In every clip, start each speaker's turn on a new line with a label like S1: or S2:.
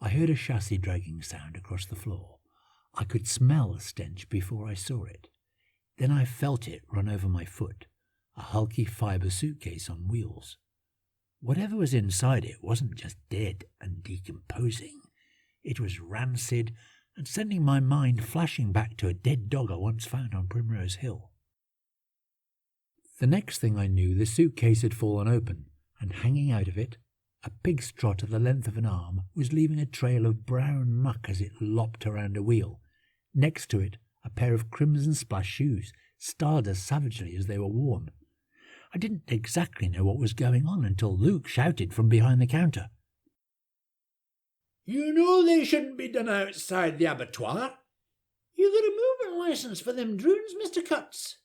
S1: I heard a chassis dragging sound across the floor. I could smell the stench before I saw it. Then I felt it run over my foot, a hulky fibre suitcase on wheels. Whatever was inside it wasn't just dead and decomposing. It was rancid and sending my mind flashing back to a dead dog I once found on Primrose Hill. The next thing I knew, the suitcase had fallen open, and hanging out of it, a pig's trot of the length of an arm was leaving a trail of brown muck as it lopped around a wheel. Next to it, a pair of crimson splash shoes, starred as savagely as they were worn. I didn't exactly know what was going on until Luke shouted from behind the counter.
S2: "You know they shouldn't be done outside the abattoir. You got a moving licence for them droons, Mr. Cutts."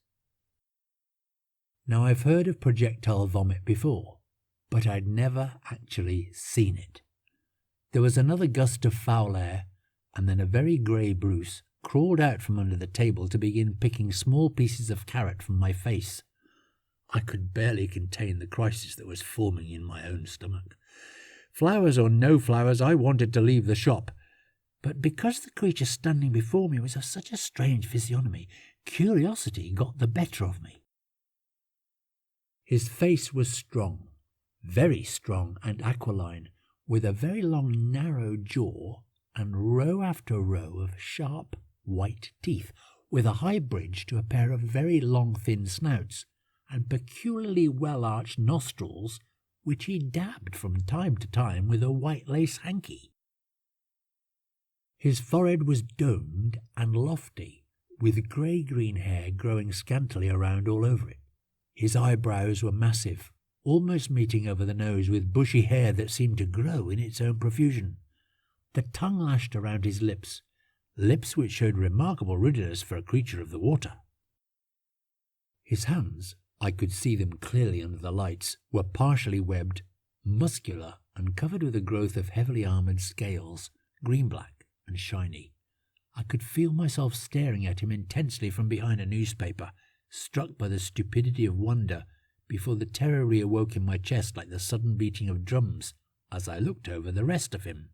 S1: Now I've heard of projectile vomit before, but I'd never actually seen it. There was another gust of foul air, and then a very grey Bruce crawled out from under the table to begin picking small pieces of carrot from my face. I could barely contain the crisis that was forming in my own stomach. Flowers or no flowers, I wanted to leave the shop, but because the creature standing before me was of such a strange physiognomy, curiosity got the better of me. His face was strong, very strong and aquiline, with a very long narrow jaw and row after row of sharp white teeth, with a high bridge to a pair of very long thin snouts, and peculiarly well-arched nostrils, which he dabbed from time to time with a white lace hanky. His forehead was domed and lofty, with grey-green hair growing scantily around all over it. His eyebrows were massive, almost meeting over the nose with bushy hair that seemed to grow in its own profusion. The tongue lashed around his lips which showed remarkable ruddiness for a creature of the water. His hands, I could see them clearly under the lights, were partially webbed, muscular, and covered with a growth of heavily armoured scales, green-black and shiny. I could feel myself staring at him intensely from behind a newspaper, struck by the stupidity of wonder, before the terror reawoke in my chest like the sudden beating of drums as I looked over the rest of him.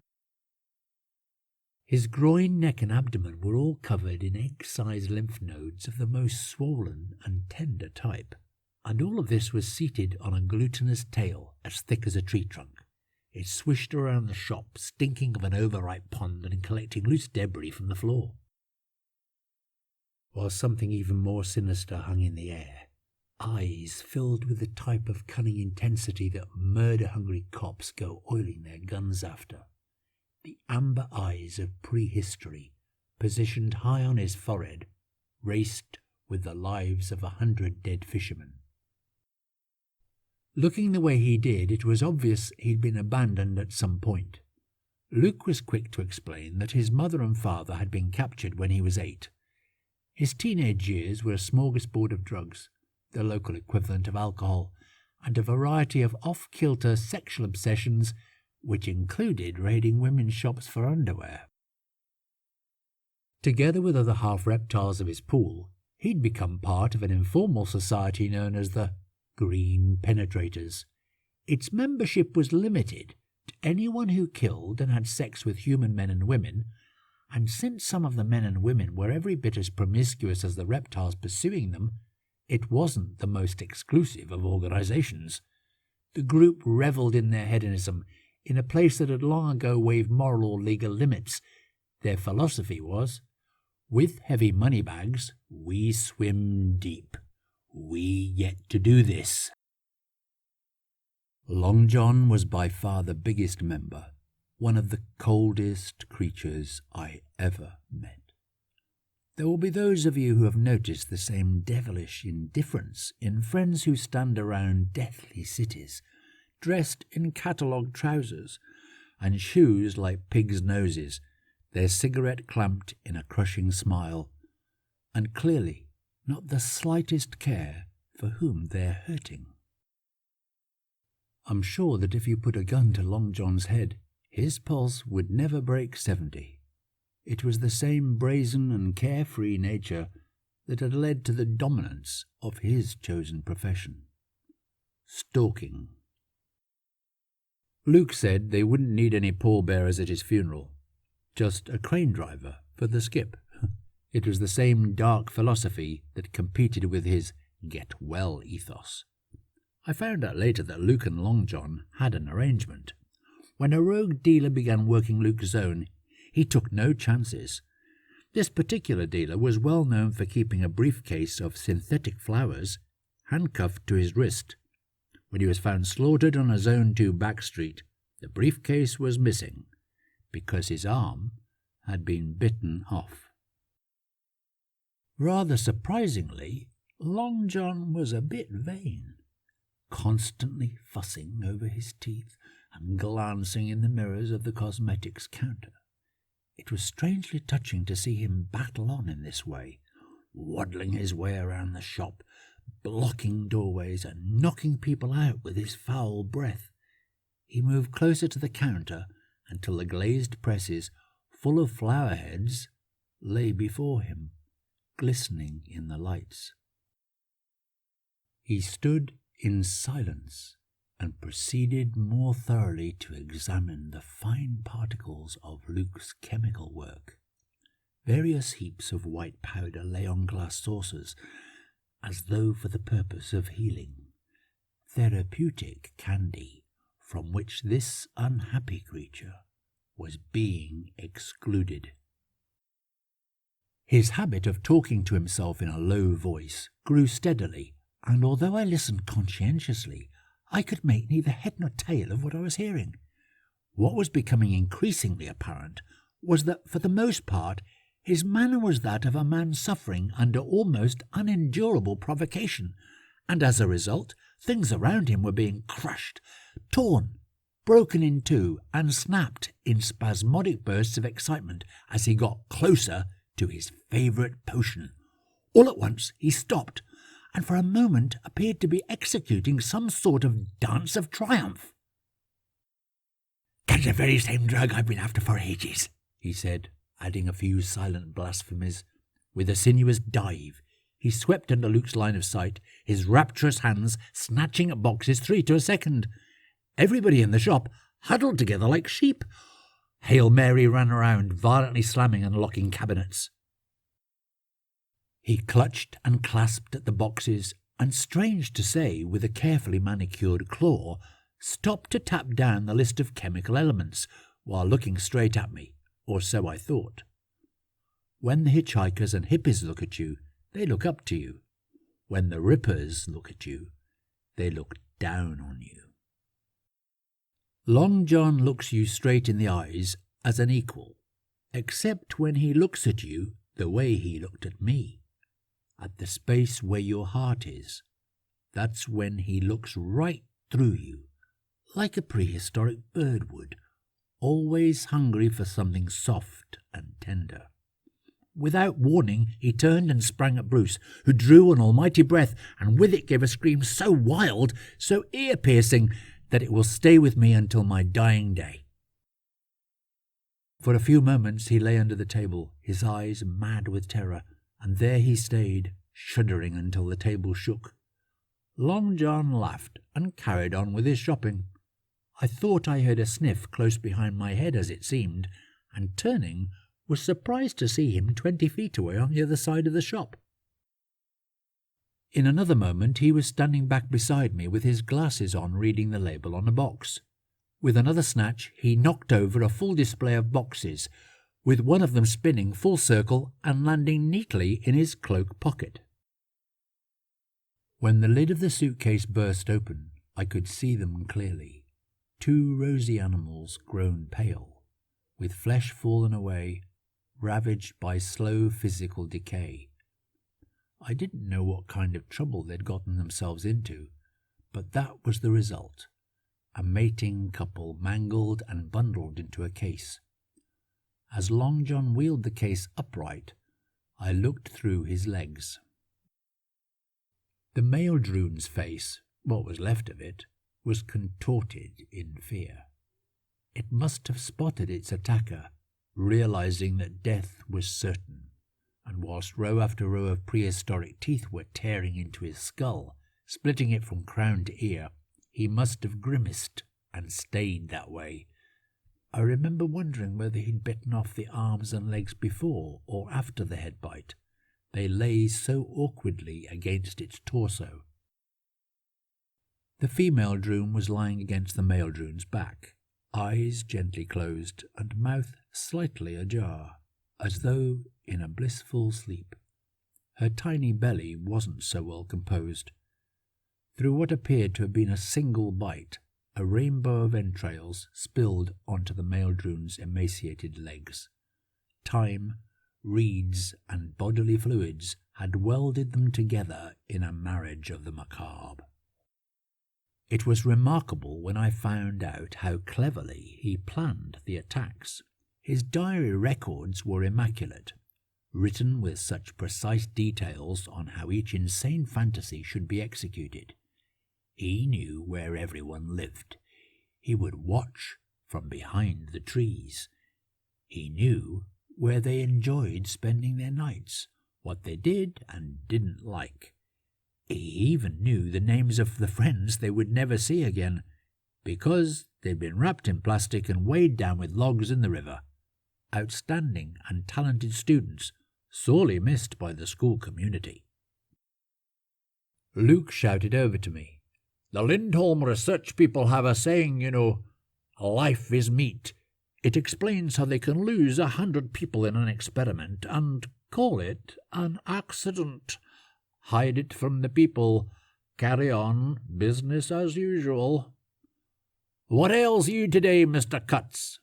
S1: His groin, neck and abdomen were all covered in egg-sized lymph nodes of the most swollen and tender type, and all of this was seated on a glutinous tail as thick as a tree trunk. It swished around the shop, stinking of an overripe pond and collecting loose debris from the floor. While something even more sinister hung in the air, eyes filled with the type of cunning intensity that murder-hungry cops go oiling their guns after. The amber eyes of prehistory, positioned high on his forehead, raced with the lives of 100 dead fishermen. Looking the way he did, it was obvious he'd been abandoned at some point. Luke was quick to explain that his mother and father had been captured when he was 8. His teenage years were a smorgasbord of drugs, the local equivalent of alcohol, and a variety of off-kilter sexual obsessions which included raiding women's shops for underwear. Together with other half-reptiles of his pool, he'd become part of an informal society known as the Green Penetrators. Its membership was limited to anyone who killed and had sex with human men and women, and since some of the men and women were every bit as promiscuous as the reptiles pursuing them, it wasn't the most exclusive of organizations. The group revelled in their hedonism, in a place that had long ago waived moral or legal limits. Their philosophy was, with heavy money bags, we swim deep. We yet to do this. Long John was by far the biggest member, one of the coldest creatures I ever met. There will be those of you who have noticed the same devilish indifference in friends who stand around deathly cities, dressed in catalogue trousers and shoes like pigs' noses, their cigarette clamped in a crushing smile, and clearly not the slightest care for whom they're hurting. I'm sure that if you put a gun to Long John's head, his pulse would never break 70. It was the same brazen and carefree nature that had led to the dominance of his chosen profession, stalking. Luke said they wouldn't need any pallbearers at his funeral, just a crane driver for the skip. It was the same dark philosophy that competed with his get-well ethos. I found out later that Luke and Long John had an arrangement. When a rogue dealer began working Luke's zone, he took no chances. This particular dealer was well known for keeping a briefcase of synthetic flowers handcuffed to his wrist. When he was found slaughtered on a Zone 2 back street, the briefcase was missing because his arm had been bitten off. Rather surprisingly, Long John was a bit vain, constantly fussing over his teeth and glancing in the mirrors of the cosmetics counter. It was strangely touching to see him battle on in this way, waddling his way around the shop, blocking doorways and knocking people out with his foul breath. He moved closer to the counter until the glazed presses, full of flower heads, lay before him, glistening in the lights. He stood in silence and proceeded more thoroughly to examine the fine particles of Luke's chemical work. Various heaps of white powder lay on glass saucers, as though for the purpose of healing. Therapeutic candy from which this unhappy creature was being excluded. His habit of talking to himself in a low voice grew steadily, and although I listened conscientiously, I could make neither head nor tail of what I was hearing. What was becoming increasingly apparent was that, for the most part, his manner was that of a man suffering under almost unendurable provocation, and as a result, things around him were being crushed, torn, broken in two, and snapped in spasmodic bursts of excitement as he got closer to his favourite potion. All at once he stopped, and for a moment appeared to be executing some sort of dance of triumph. "That's the very same drug I've been after for ages," he said, adding a few silent blasphemies. With a sinuous dive, he swept under Luke's line of sight, his rapturous hands snatching at boxes 3 to a second. Everybody in the shop huddled together like sheep. Hail Mary ran around, violently slamming and locking cabinets. He clutched and clasped at the boxes, and, strange to say, with a carefully manicured claw, stopped to tap down the list of chemical elements, while looking straight at me, or so I thought. When the hitchhikers and hippies look at you, they look up to you. When the rippers look at you, they look down on you. Long John looks you straight in the eyes as an equal, except when he looks at you the way he looked at me, at the space where your heart is. That's when he looks right through you, like a prehistoric bird would, always hungry for something soft and tender. Without warning, he turned and sprang at Bruce, who drew an almighty breath, and with it gave a scream so wild, so ear-piercing, that it will stay with me until my dying day. For a few moments he lay under the table, his eyes mad with terror, and there he stayed, shuddering until the table shook. Long John laughed and carried on with his shopping. I thought I heard a sniff close behind my head as it seemed, and turning, was surprised to see him 20 feet away on the other side of the shop. In another moment he was standing back beside me with his glasses on, reading the label on a box. With another snatch he knocked over a full display of boxes, with one of them spinning full circle and landing neatly in his cloak pocket. When the lid of the suitcase burst open, I could see them clearly. 2 rosy animals grown pale, with flesh fallen away, ravaged by slow physical decay. I didn't know what kind of trouble they'd gotten themselves into, but that was the result. A mating couple mangled and bundled into a case. As Long John wheeled the case upright, I looked through his legs. The male drone's face, what was left of it, was contorted in fear. It must have spotted its attacker, realizing that death was certain, and whilst row after row of prehistoric teeth were tearing into his skull, splitting it from crown to ear, he must have grimaced and stayed that way. I remember wondering whether he'd bitten off the arms and legs before or after the head bite. They lay so awkwardly against its torso. The female droon was lying against the male droon's back, eyes gently closed and mouth slightly ajar, as though in a blissful sleep. Her tiny belly wasn't so well composed. Through what appeared to have been a single bite, a rainbow of entrails spilled onto the male droon's emaciated legs. Time, reeds, and bodily fluids had welded them together in a marriage of the macabre. It was remarkable when I found out how cleverly he planned the attacks. His diary records were immaculate, written with such precise details on how each insane fantasy should be executed. He knew where everyone lived. He would watch from behind the trees. He knew where they enjoyed spending their nights, what they did and didn't like. He even knew the names of the friends they would never see again, because they'd been wrapped in plastic and weighed down with logs in the river. Outstanding and talented students, sorely missed by the school community. Luke shouted over to me. "The Lindholm research people have a saying, you know, life is meat. It explains how they can lose 100 people in an experiment and call it an accident. Hide it from the people. Carry on, business as usual. What ails you today, Mr. Cutts?"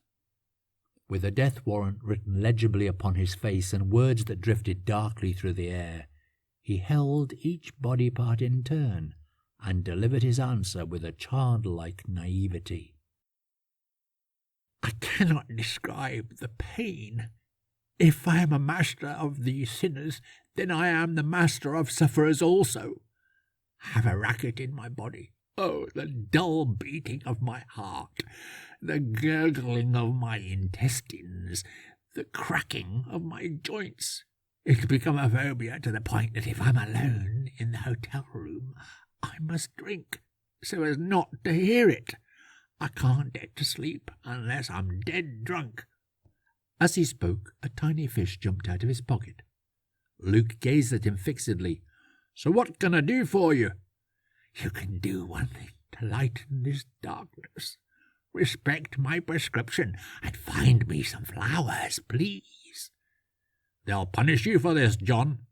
S1: With a death warrant written legibly upon his face and words that drifted darkly through the air, he held each body part in turn and delivered his answer with a childlike naivety. "I cannot describe the pain. If I am a master of these sinners, then I am the master of sufferers also. I have a racket in my body. Oh, the dull beating of my heart, the gurgling of my intestines, the cracking of my joints. It's become a phobia to the point that if I'm alone in the hotel room, I must drink so as not to hear it. I can't get to sleep unless I'm dead drunk." As he spoke, a tiny fish jumped out of his pocket. Luke gazed at him fixedly. "So what can I do for you?" "You can do one thing to lighten this darkness. Respect my prescription and find me some flowers, please." "They'll punish you for this, John."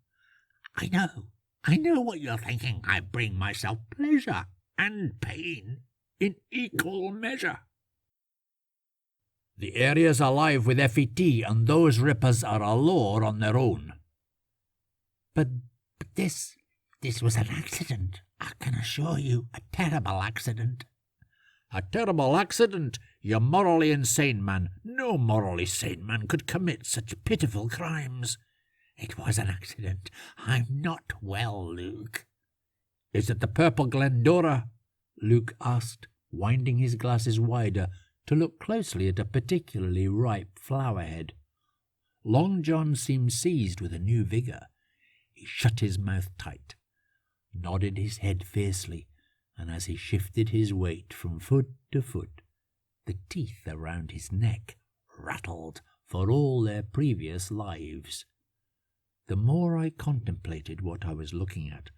S1: I know what you're thinking. I bring myself pleasure and pain in equal measure. The area's alive with FET, and those rippers are a lure on their own. But this was an accident. I can assure you, a terrible accident." "A terrible accident? You're morally insane, man. No morally sane man could commit such pitiful crimes." "It was an accident. I'm not well, Luke." "Is it the purple Glendora?" Luke asked, winding his glasses wider to look closely at a particularly ripe flowerhead. Long John seemed seized with a new vigour. He shut his mouth tight, nodded his head fiercely, and as he shifted his weight from foot to foot, the teeth around his neck rattled for all their previous lives. The more I contemplated what I was looking at,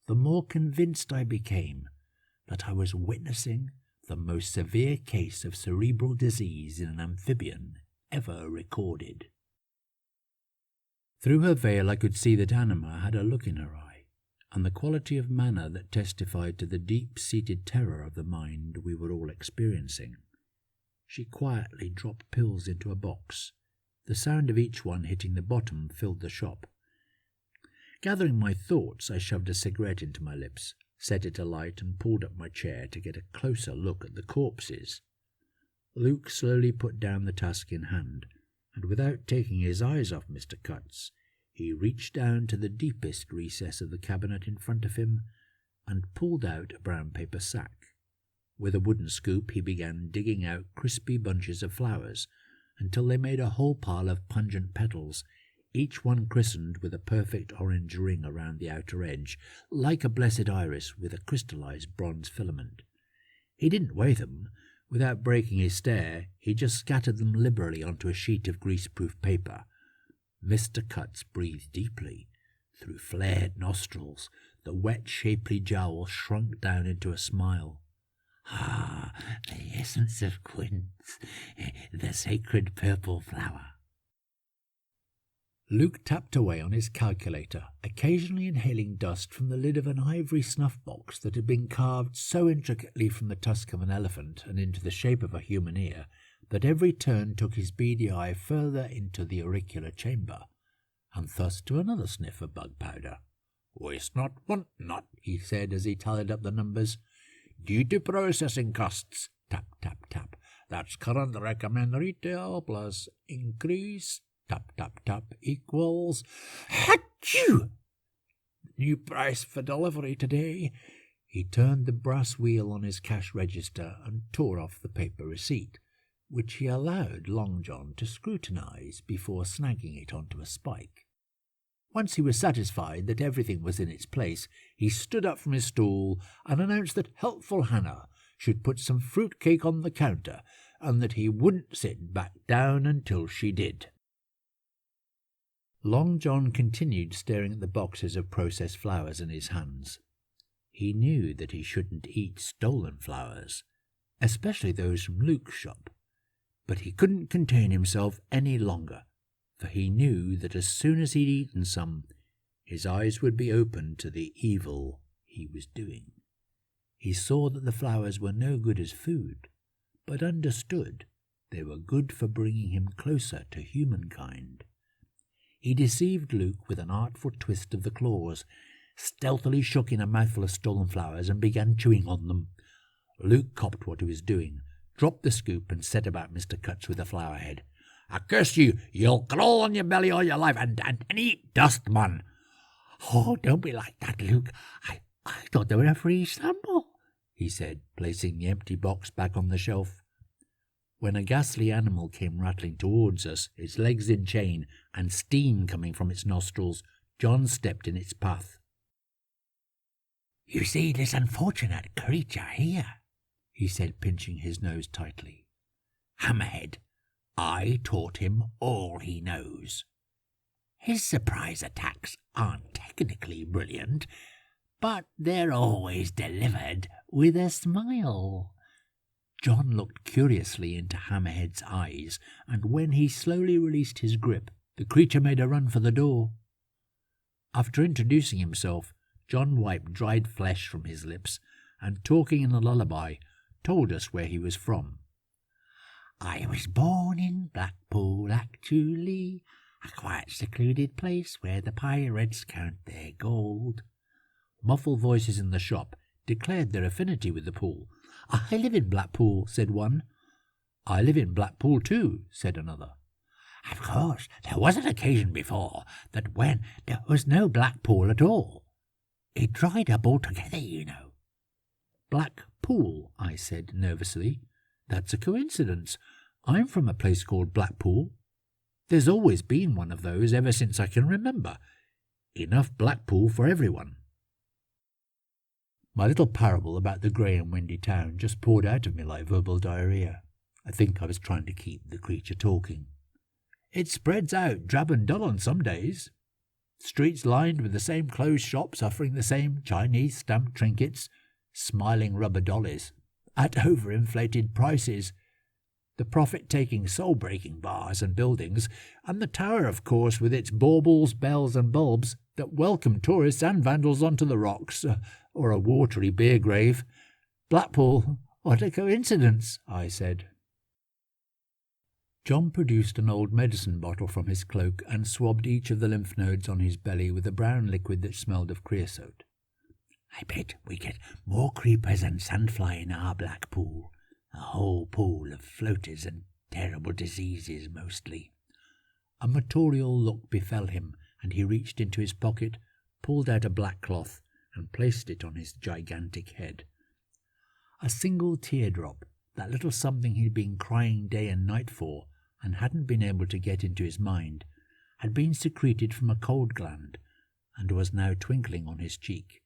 S1: the more convinced I became that I was witnessing the most severe case of cerebral disease in an amphibian ever recorded. Through her veil I could see that Anima had a look in her eye, and the quality of manner that testified to the deep-seated terror of the mind we were all experiencing. She quietly dropped pills into a box. The sound of each one hitting the bottom filled the shop. Gathering my thoughts, I shoved a cigarette into my lips, set it alight, and pulled up my chair to get a closer look at the corpses. Luke slowly put down the task in hand, and without taking his eyes off Mr. Cutts, he reached down to the deepest recess of the cabinet in front of him and pulled out a brown paper sack. With a wooden scoop he began digging out crispy bunches of flowers until they made a whole pile of pungent petals, each one christened with a perfect orange ring around the outer edge, like a blessed iris with a crystallized bronze filament. He didn't weigh them, Without breaking his stare, he just scattered them liberally onto a sheet of greaseproof paper. Mr. Cutts breathed deeply. Through flared nostrils, the wet, shapely jowl shrunk down into a smile. "Ah, the essence of quince, the sacred purple flower." Luke tapped away on his calculator, occasionally inhaling dust from the lid of an ivory snuff-box that had been carved so intricately from the tusk of an elephant and into the shape of a human ear that every turn took his beady eye further into the auricular chamber, and thus to another sniff of bug powder. "Waste not, want not," he said as he tallied up the numbers. "Due to processing costs, tap, tap, tap. That's current recommend retail plus increase, tap, tap, tap, equals... Achoo! New price for delivery today." He turned the brass wheel on his cash register and tore off the paper receipt, which he allowed Long John to scrutinize before snagging it onto a spike. Once he was satisfied that everything was in its place, he stood up from his stool and announced that helpful Hannah should put some fruit-cake on the counter and that he wouldn't sit back down until she did. Long John continued staring at the boxes of processed flowers in his hands. He knew that he shouldn't eat stolen flowers, especially those from Luke's shop, but he couldn't contain himself any longer, for he knew that as soon as he'd eaten some, his eyes would be open to the evil he was doing. He saw that the flowers were no good as food, but understood they were good for bringing him closer to humankind. He deceived Luke with an artful twist of the claws, stealthily shook in a mouthful of stolen flowers and began chewing on them. Luke copped what he was doing, dropped the scoop and set about Mr. Cutts with a flower head. "I curse you, you'll crawl on your belly all your life and eat dust, man." "Oh, don't be like that, Luke. I thought they were a free sample," he said, placing the empty box back on the shelf. When a ghastly animal came rattling towards us, its legs in chain and steam coming from its nostrils, John stepped in its path. "You see this unfortunate creature here," he said, pinching his nose tightly. "Hammerhead. I taught him all he knows. His surprise attacks aren't technically brilliant, but they're always delivered with a smile." John looked curiously into Hammerhead's eyes, and when he slowly released his grip, the creature made a run for the door. After introducing himself, John wiped dried flesh from his lips and, talking in a lullaby, told us where he was from. "I was born in Blackpool, actually, a quiet secluded place where the pirates count their gold." Muffled voices in the shop declared their affinity with the pool. "I live in Blackpool," said one. "I live in Blackpool too," said another. "Of course, there was an occasion before that when there was no Blackpool at all. It dried up altogether, you know." "Blackpool," I said nervously. "That's a coincidence. I'm from a place called Blackpool. There's always been one of those ever since I can remember. Enough Blackpool for everyone." My little parable about the grey and windy town just poured out of me like verbal diarrhea. I think I was trying to keep the creature talking. "It spreads out drab and dull on some days. Streets lined with the same closed shops offering the same Chinese stamped trinkets, smiling rubber dollies, at overinflated prices, the profit-taking soul-breaking bars and buildings, and the tower, of course, with its baubles, bells and bulbs that welcome tourists and vandals onto the rocks, or a watery beer grave. Blackpool, what a coincidence," I said. John produced an old medicine bottle from his cloak and swabbed each of the lymph nodes on his belly with a brown liquid that smelled of creosote. "I bet we get more creepers and sandfly in our Blackpool. A whole pool of floaters and terrible diseases mostly." A material look befell him, and he reached into his pocket, pulled out a black cloth, and placed it on his gigantic head. A single teardrop, that little something he'd been crying day and night for, and hadn't been able to get into his mind, had been secreted from a cold gland, and was now twinkling on his cheek.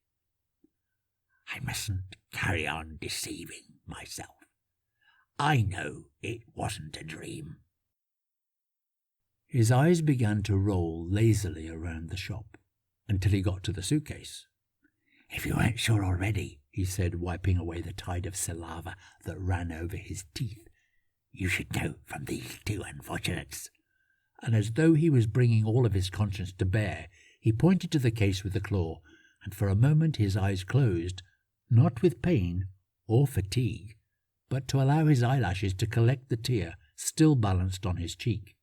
S1: "I mustn't carry on deceiving myself. I know it wasn't a dream." His eyes began to roll lazily around the shop until he got to the suitcase. "If you weren't sure already," he said, wiping away the tide of saliva that ran over his teeth, "you should know from these two unfortunates." And as though he was bringing all of his conscience to bear, he pointed to the case with the claw, and for a moment his eyes closed, not with pain or fatigue, but to allow his eyelashes to collect the tear still balanced on his cheek.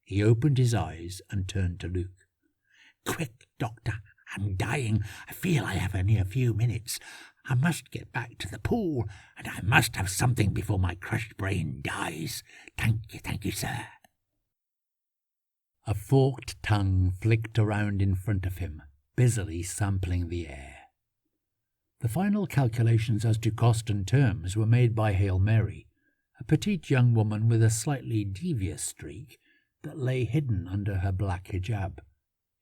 S1: He opened his eyes and turned to Luke. "Quick, Doctor, I'm dying. I feel I have only a few minutes. I must get back to the pool, and I must have something before my crushed brain dies. Thank you, sir." A forked tongue flicked around in front of him, busily sampling the air. The final calculations as to cost and terms were made by Hail Mary, a petite young woman with a slightly devious streak that lay hidden under her black hijab.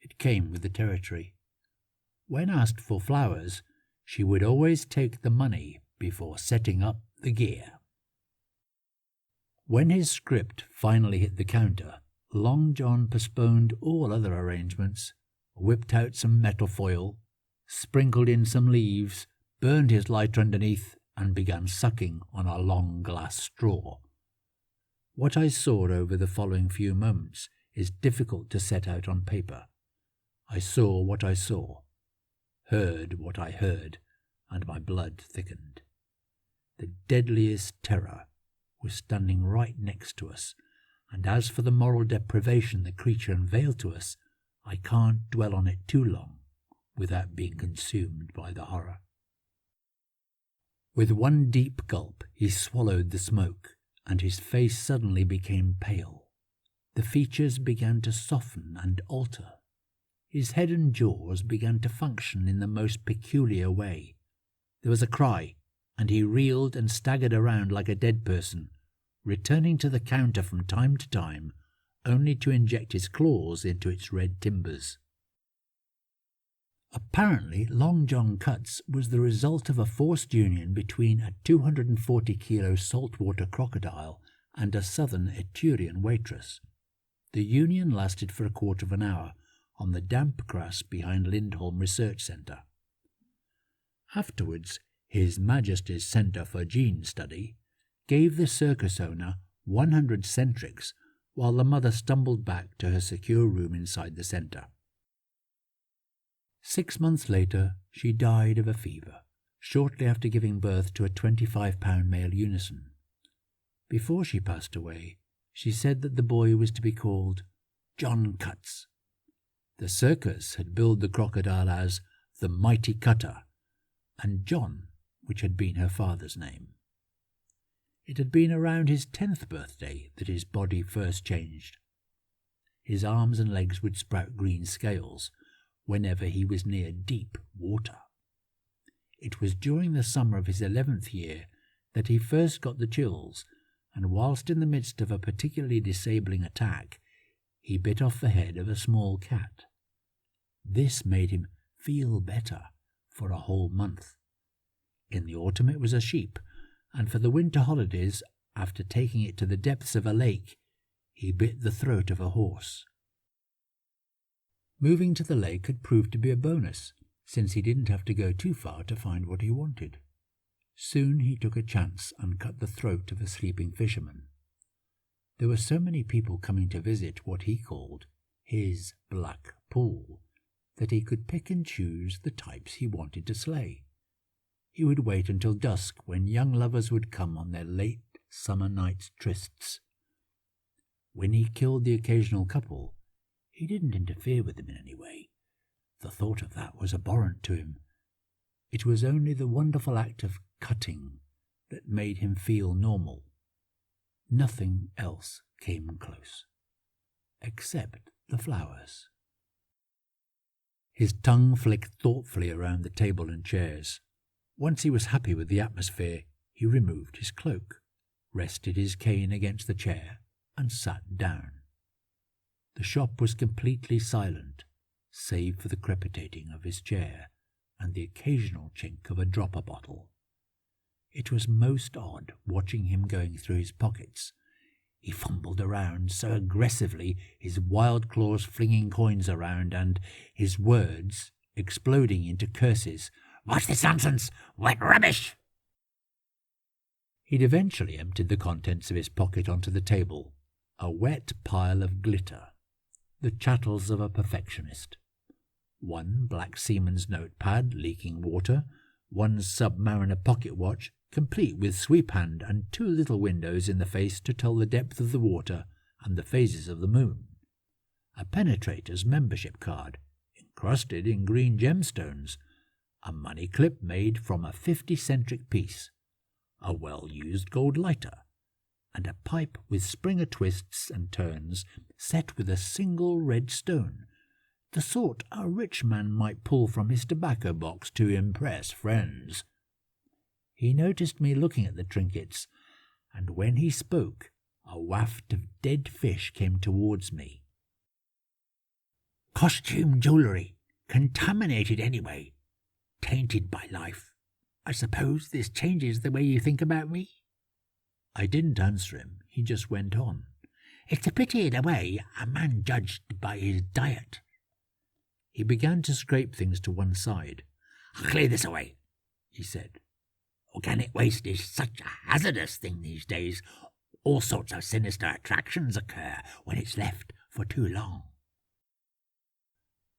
S1: It came with the territory. When asked for flowers, she would always take the money before setting up the gear. When his script finally hit the counter, Long John postponed all other arrangements, whipped out some metal foil, sprinkled in some leaves, burned his lighter underneath, and began sucking on a long glass straw. What I saw over the following few moments is difficult to set out on paper. I saw what I saw, heard what I heard, and my blood thickened. The deadliest terror was standing right next to us, and as for the moral deprivation the creature unveiled to us, I can't dwell on it too long without being consumed by the horror. With one deep gulp he swallowed the smoke, and his face suddenly became pale. The features began to soften and alter. His head and jaws began to function in the most peculiar way. There was a cry, and he reeled and staggered around like a dead person, returning to the counter from time to time, only to inject his claws into its red timbers. Apparently, Long John Cutts was the result of a forced union between a 240-kilo saltwater crocodile and a southern Etrurian waitress. The union lasted for a quarter of an hour on the damp grass behind Lindholm Research Centre. Afterwards, His Majesty's Centre for Gene Study gave the circus owner 100 centrics while the mother stumbled back to her secure room inside the centre. 6 months later, she died of a fever, shortly after giving birth to a 25-pound male unison. Before she passed away, she said that the boy was to be called John Cutts. The circus had billed the crocodile as the Mighty Cutter, and John, which had been her father's name. It had been around his 10th birthday that his body first changed. His arms and legs would sprout green scales whenever he was near deep water. It was during the summer of his 11th year that he first got the chills, and whilst in the midst of a particularly disabling attack, he bit off the head of a small cat. This made him feel better for a whole month. In the autumn it was a sheep, and for the winter holidays, after taking it to the depths of a lake, he bit the throat of a horse. Moving to the lake had proved to be a bonus, since he didn't have to go too far to find what he wanted. Soon he took a chance and cut the throat of a sleeping fisherman. There were so many people coming to visit what he called his black pool that he could pick and choose the types he wanted to slay. He would wait until dusk when young lovers would come on their late summer night trysts. When he killed the occasional couple, he didn't interfere with them in any way. The thought of that was abhorrent to him. It was only the wonderful act of cutting that made him feel normal. Nothing else came close, except the flowers. His tongue flicked thoughtfully around the table and chairs. Once he was happy with the atmosphere, he removed his cloak, rested his cane against the chair, and sat down. The shop was completely silent, save for the crepitating of his chair and the occasional chink of a dropper bottle. It was most odd watching him going through his pockets. He fumbled around so aggressively, his wild claws flinging coins around and his words exploding into curses. "What's this nonsense? What rubbish!" He'd eventually emptied the contents of his pocket onto the table, a wet pile of glitter, the chattels of a perfectionist. One black seaman's notepad leaking water, one submariner pocket watch, complete with sweep hand and two little windows in the face to tell the depth of the water and the phases of the moon. A penetrator's membership card, encrusted in green gemstones, a money clip made from a 50-centric piece, a well-used gold lighter, and a pipe with springer twists and turns set with a single red stone, the sort a rich man might pull from his tobacco box to impress friends. He noticed me looking at the trinkets, and when he spoke, a waft of dead fish came towards me. "Costume jewellery, contaminated anyway, tainted by life. I suppose this changes the way you think about me?" I didn't answer him. He just went on. "It's a pity, in a way, a man judged by his diet." He began to scrape things to one side. "I'll clear this away," he said. "Organic waste is such a hazardous thing these days. All sorts of sinister attractions occur when it's left for too long."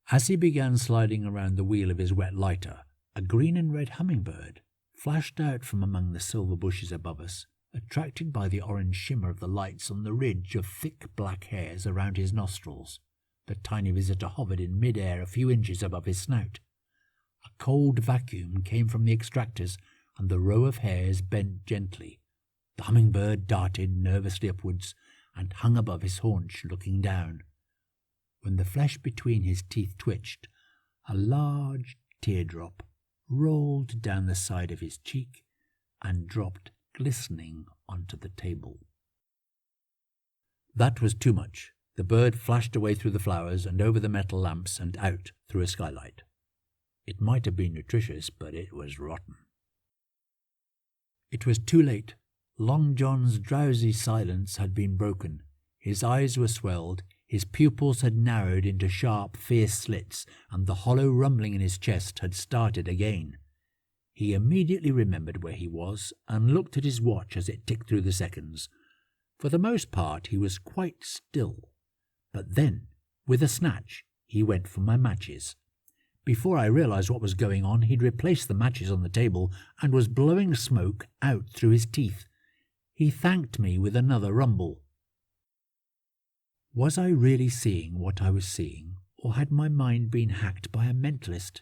S1: As he began sliding around the wheel of his wet lighter, a green and red hummingbird flashed out from among the silver bushes above us, attracted by the orange shimmer of the lights on the ridge of thick black hairs around his nostrils. The tiny visitor hovered in mid-air a few inches above his snout. A cold vacuum came from the extractors, and the row of hairs bent gently. The hummingbird darted nervously upwards and hung above his haunch, looking down. When the flesh between his teeth twitched, a large teardrop rolled down the side of his cheek and dropped glistening onto the table. That was too much. The bird flashed away through the flowers and over the metal lamps and out through a skylight. It might have been nutritious, but it was rotten. It was too late. Long John's drowsy silence had been broken. His eyes were swelled, his pupils had narrowed into sharp, fierce slits, and the hollow rumbling in his chest had started again. He immediately remembered where he was and looked at his watch as it ticked through the seconds. For the most part he was quite still. But then, with a snatch, he went for my matches. Before I realized what was going on, he'd replaced the matches on the table and was blowing smoke out through his teeth. He thanked me with another rumble. Was I really seeing what I was seeing, or had my mind been hacked by a mentalist?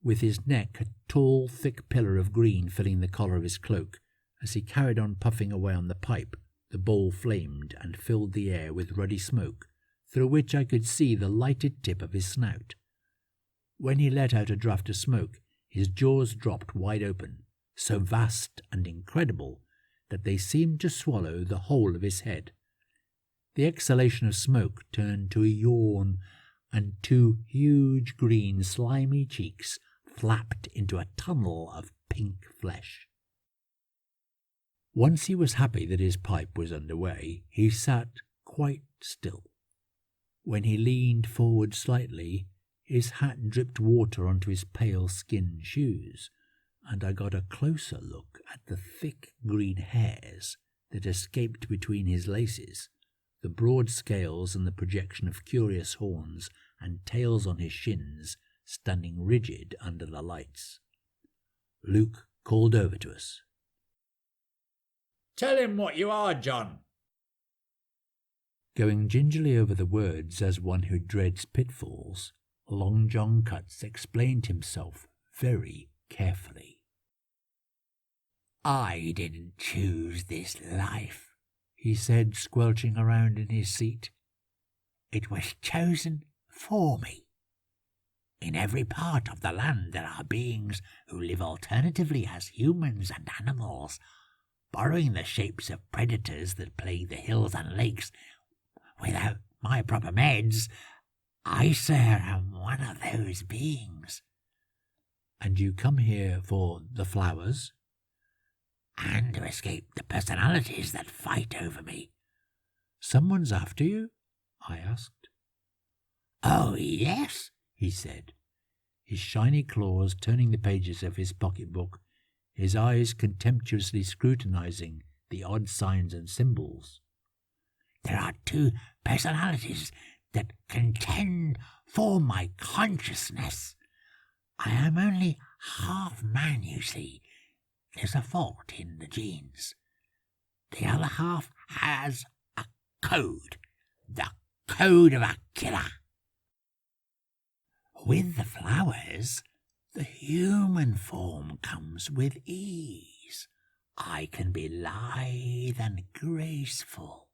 S1: With his neck a tall, thick pillar of green filling the collar of his cloak, as he carried on puffing away on the pipe, the bowl flamed and filled the air with ruddy smoke, through which I could see the lighted tip of his snout. When he let out a draught of smoke, his jaws dropped wide open, so vast and incredible that they seemed to swallow the whole of his head. The exhalation of smoke turned to a yawn, and two huge green slimy cheeks flapped into a tunnel of pink flesh. Once he was happy that his pipe was under way, he sat quite still. When he leaned forward slightly, his hat dripped water onto his pale skin shoes, and I got a closer look at the thick green hairs that escaped between his laces, the broad scales and the projection of curious horns and tails on his shins standing rigid under the lights. Luke called over to us.
S2: "Tell him what you are, John."
S1: Going gingerly over the words as one who dreads pitfalls, Long John Cutts explained himself very carefully. "I didn't choose this life," he said, squelching around in his seat. "It was chosen for me. In every part of the land there are beings who live alternatively as humans and animals, borrowing the shapes of predators that plague the hills and lakes. Without my proper meds, I, sir, am one of those beings." "And you come here for the flowers?"
S2: and to escape the personalities that fight over me."
S1: "Someone's after you?" I asked.
S2: "Oh, yes," he said,
S1: his shiny claws turning the pages of his pocketbook, his eyes contemptuously scrutinizing the odd signs and symbols.
S2: "There are two personalities that contend for my consciousness. I am only half man, you see. There's a fault in the genes. The other half has a code, the code of a killer. With the flowers, the human form comes with ease. I can be lithe and graceful.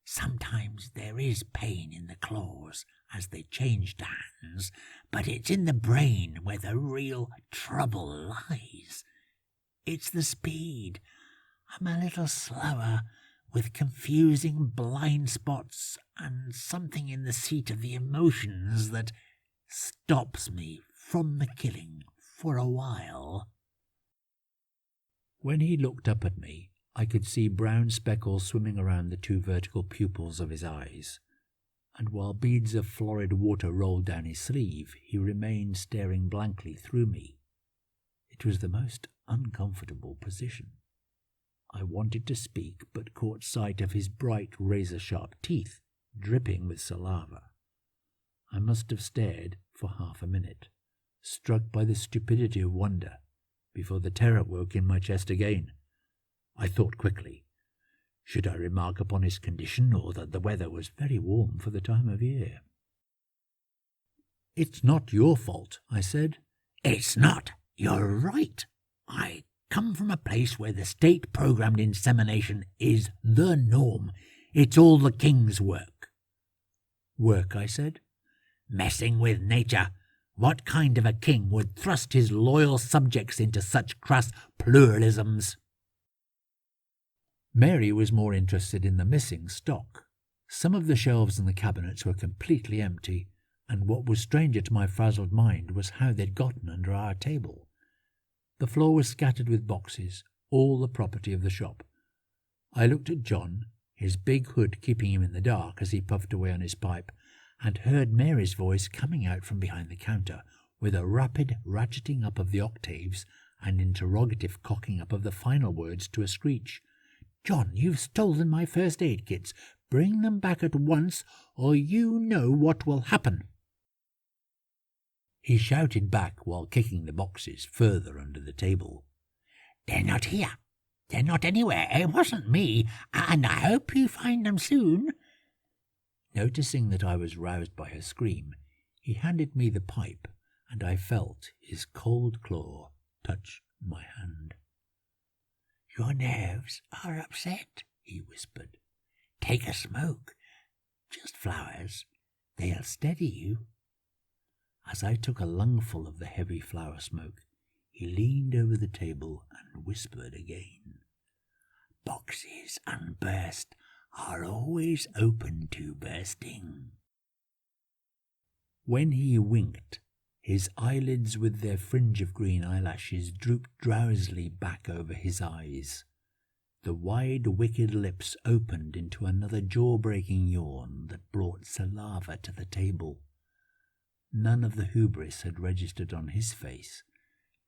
S2: Sometimes there is pain in the claws as they change to hands, but it's in the brain where the real trouble lies. It's the speed. I'm a little slower, with confusing blind spots and something in the seat of the emotions that stops me from the killing for a while."
S1: When he looked up at me, I could see brown speckles swimming around the two vertical pupils of his eyes, and while beads of florid water rolled down his sleeve, he remained staring blankly through me. It was the most uncomfortable position. I wanted to speak, but caught sight of his bright razor-sharp teeth, dripping with saliva. I must have stared for half a minute, struck by the stupidity of wonder, before the terror woke in my chest again. I thought quickly. Should I remark upon his condition, or that the weather was very warm for the time of year? "It's not your fault," I said.
S2: "It's not. You're right. I come from a place where the state-programmed insemination is the norm. It's all the king's work."
S1: "Work," I said.
S2: "Messing with nature. What kind of a king would thrust his loyal subjects into such crass pluralisms?"
S1: Mary was more interested in the missing stock. Some of the shelves in the cabinets were completely empty, and what was stranger to my frazzled mind was how they'd gotten under our table. The floor was scattered with boxes, all the property of the shop. I looked at John, his big hood keeping him in the dark as he puffed away on his pipe, and heard Mary's voice coming out from behind the counter, with a rapid ratcheting up of the octaves and interrogative cocking up of the final words to a screech. "John, you've stolen my first aid kits. Bring them back at once, or you know what will happen." He shouted back while kicking the boxes further under the table.
S2: "They're not here. They're not anywhere. It wasn't me, and I hope you find them soon."
S1: Noticing that I was roused by her scream, he handed me the pipe, and I felt his cold claw touch my hand.
S2: "Your nerves are upset," he whispered. "Take a smoke. Just flowers. They'll steady you."
S1: As I took a lungful of the heavy flower smoke, he leaned over the table and whispered again.
S2: "Boxes unburst are always open to bursting."
S1: When he winked, his eyelids with their fringe of green eyelashes drooped drowsily back over his eyes. The wide, wicked lips opened into another jaw-breaking yawn that brought saliva to the table. None of the hubris had registered on his face.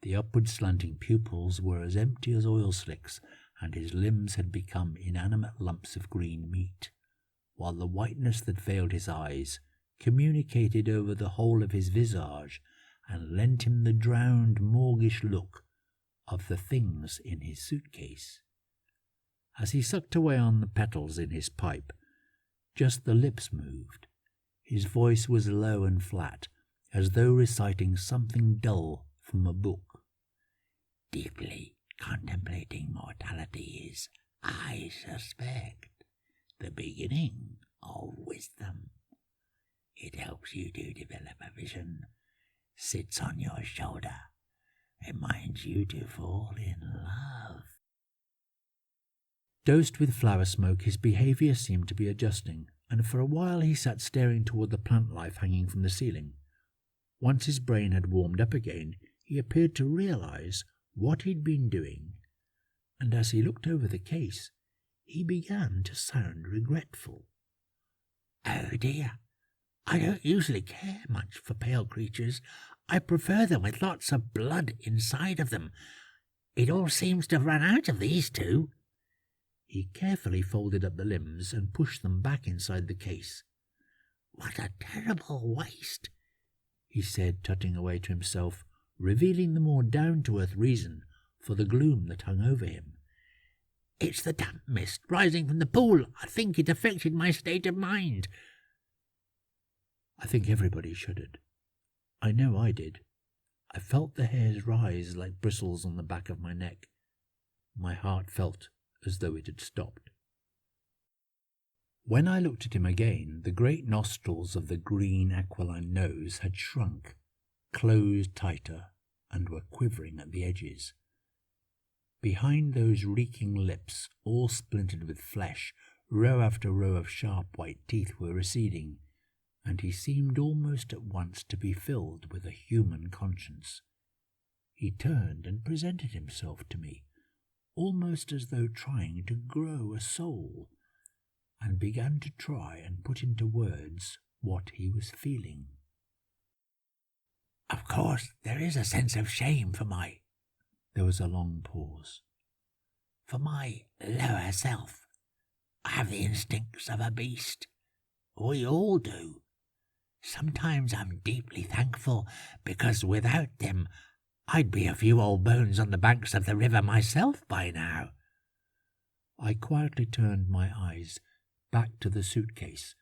S1: The upward slanting pupils were as empty as oil slicks, and his limbs had become inanimate lumps of green meat, while the whiteness that veiled his eyes communicated over the whole of his visage and lent him the drowned, morgish look of the things in his suitcase. As he sucked away on the petals in his pipe, just the lips moved. His voice was low and flat, as though reciting something dull from a book.
S2: "Deeply contemplating mortality is, I suspect, the beginning of wisdom. It helps you to develop a vision, sits on your shoulder, reminds you to fall in love."
S1: Dosed with flower smoke, his behaviour seemed to be adjusting, and for a while he sat staring toward the plant life hanging from the ceiling. Once his brain had warmed up again, he appeared to realize what he'd been doing, and as he looked over the case, he began to sound regretful.
S2: "Oh dear, I don't usually care much for pale creatures. I prefer them with lots of blood inside of them. It all seems to have run out of these two."
S1: He carefully folded up the limbs and pushed them back inside the case.
S2: "What a terrible waste,"
S1: he said, tutting away to himself, revealing the more down-to-earth reason for the gloom that hung over him.
S2: "It's the damp mist rising from the pool. I think it affected my state of mind."
S1: I think everybody shuddered. I know I did. I felt the hairs rise like bristles on the back of my neck. My heart felt as though it had stopped. When I looked at him again, the great nostrils of the green aquiline nose had shrunk, closed tighter, and were quivering at the edges. Behind those reeking lips, all splintered with flesh, row after row of sharp white teeth were receding, and he seemed almost at once to be filled with a human conscience. He turned and presented himself to me, almost as though trying to grow a soul, and began to try and put into words what he was feeling.
S2: "Of course, there is a sense of shame for my—"
S1: There was a long pause.
S2: "For my lower self. I have the instincts of a beast. We all do. Sometimes I'm deeply thankful, because without them I'd be a few old bones on the banks of the river myself by now."
S1: I quietly turned my eyes back to the suitcase,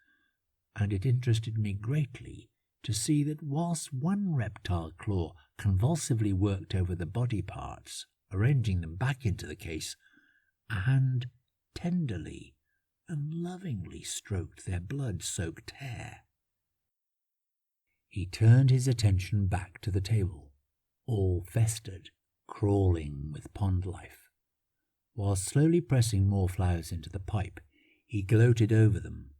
S1: and it interested me greatly to see that whilst one reptile claw convulsively worked over the body parts, arranging them back into the case, a hand tenderly and lovingly stroked their blood-soaked hair. He turned his attention back to the table, all festered, crawling with pond life. While slowly pressing more flowers into the pipe, he gloated over them,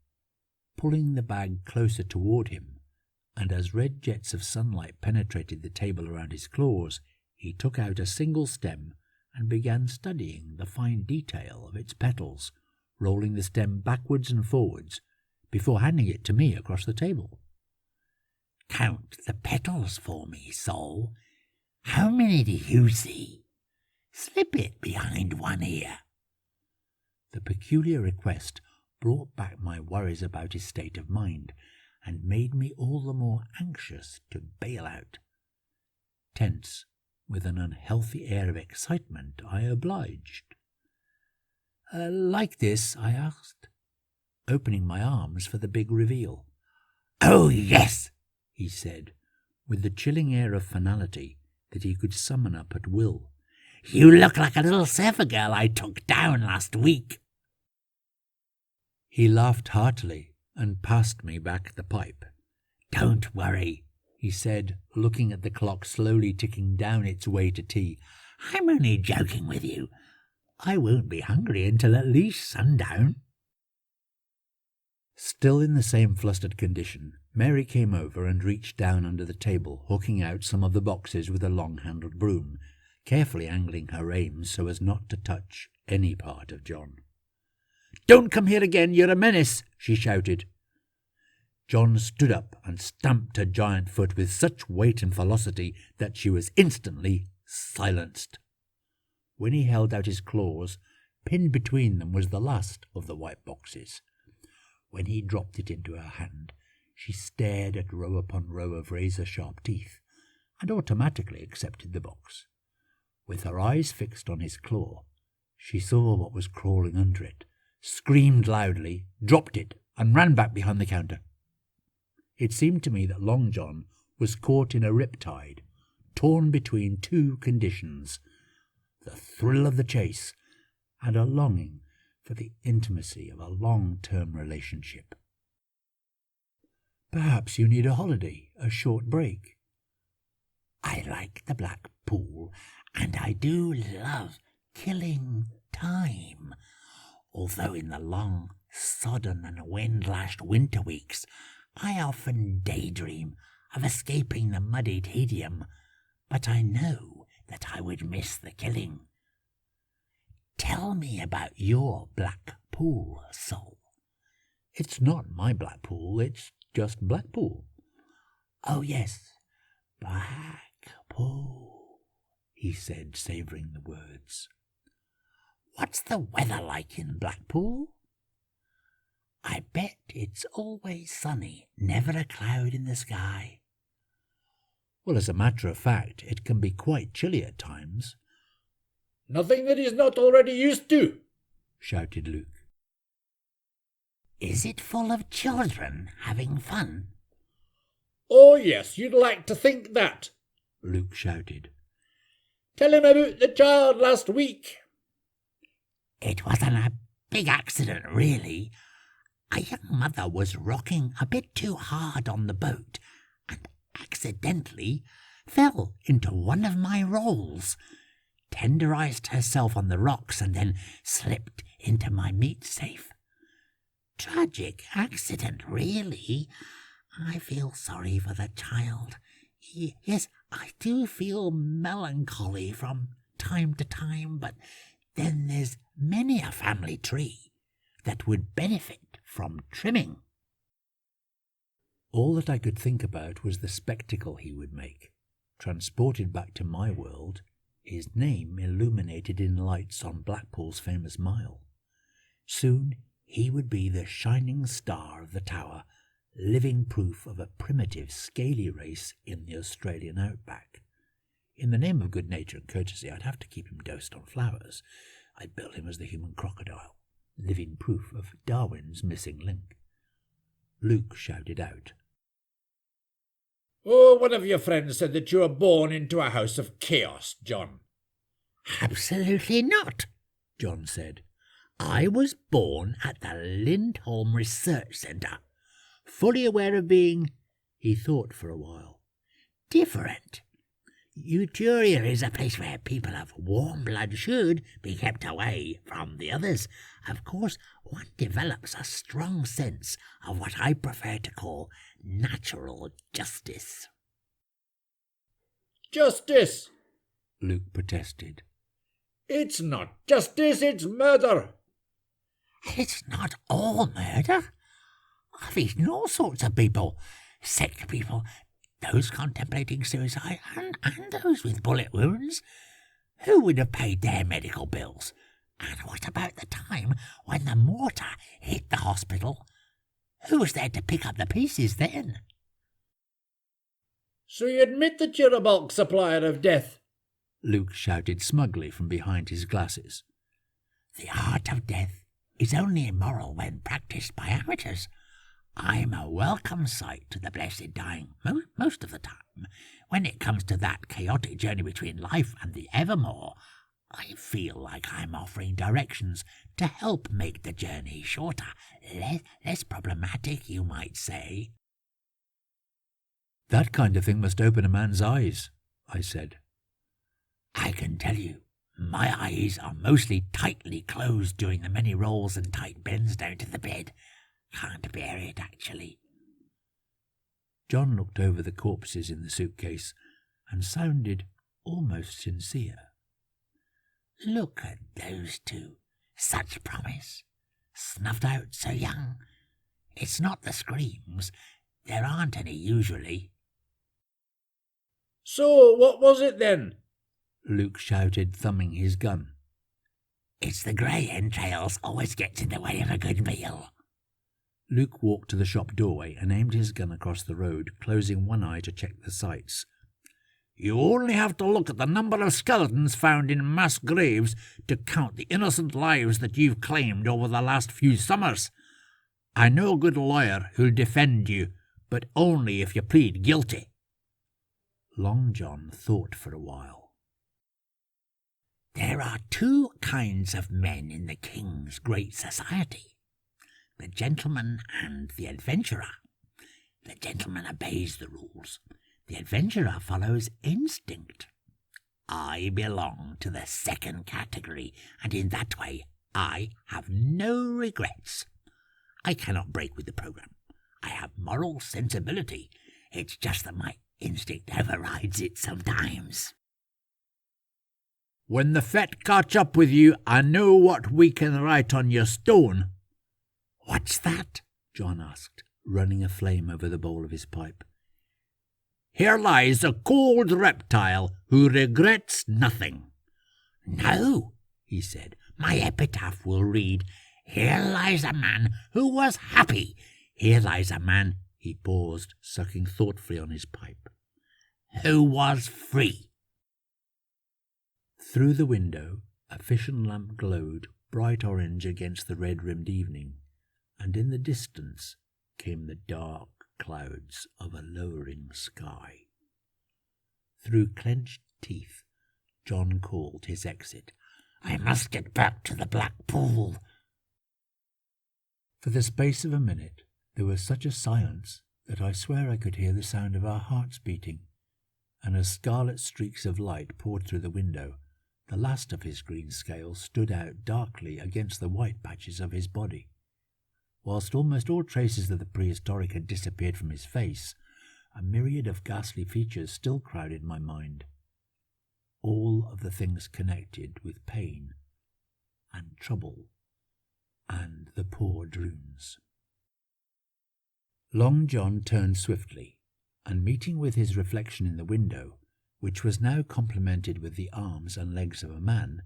S1: pulling the bag closer toward him, and as red jets of sunlight penetrated the table around his claws, he took out a single stem and began studying the fine detail of its petals, rolling the stem backwards and forwards, before handing it to me across the table.
S2: "Count the petals for me, Sol. How many do you see? Slip it behind one ear."
S1: The peculiar request brought back my worries about his state of mind, and made me all the more anxious to bail out. Tense, with an unhealthy air of excitement, I obliged. "Like this?" I asked, opening my arms for the big reveal.
S2: "Oh, yes,"
S1: he said, with the chilling air of finality that he could summon up at will.
S2: "You look like a little surfer girl I took down last week."
S1: He laughed heartily and passed me back the pipe.
S2: "Don't worry,"
S1: he said, looking at the clock slowly ticking down its way to tea.
S2: "I'm only joking with you. I won't be hungry until at least sundown."
S1: Still in the same flustered condition, Mary came over and reached down under the table, hooking out some of the boxes with a long-handled broom, carefully angling her aim so as not to touch any part of John. "Don't come here again, you're a menace!" she shouted. John stood up and stamped her giant foot with such weight and velocity that she was instantly silenced. When he held out his claws, pinned between them was the last of the white boxes. When he dropped it into her hand, she stared at row upon row of razor-sharp teeth, and automatically accepted the box. With her eyes fixed on his claw, she saw what was crawling under it, screamed loudly, dropped it, and ran back behind the counter. It seemed to me that Long John was caught in a riptide, torn between two conditions, the thrill of the chase and a longing for the intimacy of a long-term relationship. "Perhaps you need a holiday, a short break."
S2: "I like the black pool, and I do love killing time. Although in the long, sodden and wind-lashed winter weeks, I often daydream of escaping the muddy tedium, but I know that I would miss the killing." Tell me about your black pool, Sol.
S1: It's not my black pool, it's just Blackpool.
S2: Oh, yes, black pool, he said, savouring the words. What's the weather like in Blackpool? I bet it's always sunny, never a cloud in the sky.
S1: Well, as a matter of fact, it can be quite chilly at times.
S3: Nothing that he's not already used to,
S1: shouted Luke.
S2: Is it full of children having fun?
S3: Oh, yes, you'd like to think that,
S1: Luke shouted.
S3: Tell him about the child last week.
S2: It wasn't a big accident, really. A young mother was rocking a bit too hard on the boat and accidentally fell into one of my rolls, tenderized herself on the rocks and then slipped into my meat safe. Tragic accident, really. I feel sorry for the child. Yes, I do feel melancholy from time to time, but then there's many a family tree that would benefit from trimming.
S1: All that I could think about was the spectacle he would make. Transported back to my world, his name illuminated in lights on Blackpool's famous mile. Soon he would be the shining star of the tower, living proof of a primitive, scaly race in the Australian outback. In the name of good nature and courtesy, I'd have to keep him dosed on flowers. I'd bill him as the human crocodile, living proof of Darwin's missing link. Luke shouted out.
S3: Oh, one of your friends said that you were born into a house of chaos, John.
S2: Absolutely not, John said. I was born at the Lindholm Research Centre, fully aware of being, he thought for a while, different. Uturia is a place where people of warm blood should be kept away from the others. Of course, one develops a strong sense of what I prefer to call natural justice.
S3: Justice,
S1: Luke protested.
S3: It's not justice, it's murder.
S2: It's not all murder. I've eaten all sorts of people. Sick people, those contemplating suicide, and those with bullet wounds. Who would have paid their medical bills? And what about the time when the mortar hit the hospital? Who was there to pick up the pieces then?
S3: So you admit that you're a bulk supplier of death?
S1: Luke shouted smugly from behind his glasses.
S2: The art of death is only immoral when practised by amateurs. I'm a welcome sight to the blessed dying most of the time. When it comes to that chaotic journey between life and the evermore, I feel like I'm offering directions to help make the journey shorter, less problematic, you might say.
S1: That kind of thing must open a man's eyes, I said.
S2: I can tell you, my eyes are mostly tightly closed during the many rolls and tight bends down to the bed. Can't bear it, actually.
S1: John looked over the corpses in the suitcase and sounded almost sincere.
S2: Look at those two. Such promise. Snuffed out so young. It's not the screams. There aren't any usually.
S3: So what was it then?
S1: Luke shouted, thumbing his gun.
S2: It's the grey entrails always gets in the way of a good meal.
S1: Luke walked to the shop doorway and aimed his gun across the road, closing one eye to check the sights.
S3: You only have to look at the number of skeletons found in mass graves to count the innocent lives that you've claimed over the last few summers. I know a good lawyer who'll defend you, but only if you plead guilty.
S1: Long John thought for a while.
S2: There are two kinds of men in the King's Great Society, the gentleman and the adventurer. The gentleman obeys the rules. The adventurer follows instinct. I belong to the second category, and in that way I have no regrets. I cannot break with the program. I have moral sensibility. It's just that my instinct overrides it sometimes.
S3: When the fet catch up with you, I know what we can write on your stone."
S1: "What's that?" John asked, running a flame over the bowl of his pipe.
S3: "Here lies a cold reptile who regrets nothing."
S2: "No," he said, "my epitaph will read, 'Here lies a man who was happy. Here lies a man,'" he paused, sucking thoughtfully on his pipe, "who was free."
S1: Through the window, a fishing lamp glowed bright orange against the red-rimmed evening, and in the distance came the dark clouds of a lowering sky. Through clenched teeth, John called his exit.
S2: "I must get back to the Black Pool."
S1: For the space of a minute, there was such a silence that I swear I could hear the sound of our hearts beating, and as scarlet streaks of light poured through the window, the last of his green scales stood out darkly against the white patches of his body. Whilst almost all traces of the prehistoric had disappeared from his face, a myriad of ghastly features still crowded my mind. All of the things connected with pain and trouble and the poor Droons. Long John turned swiftly, and meeting with his reflection in the window, which was now complemented with the arms and legs of a man,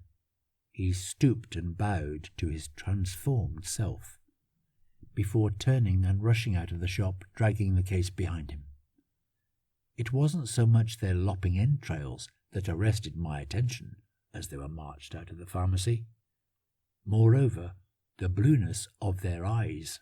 S1: he stooped and bowed to his transformed self, before turning and rushing out of the shop, dragging the case behind him. It wasn't so much their lopping entrails that arrested my attention as they were marched out of the pharmacy. Moreover, the blueness of their eyes.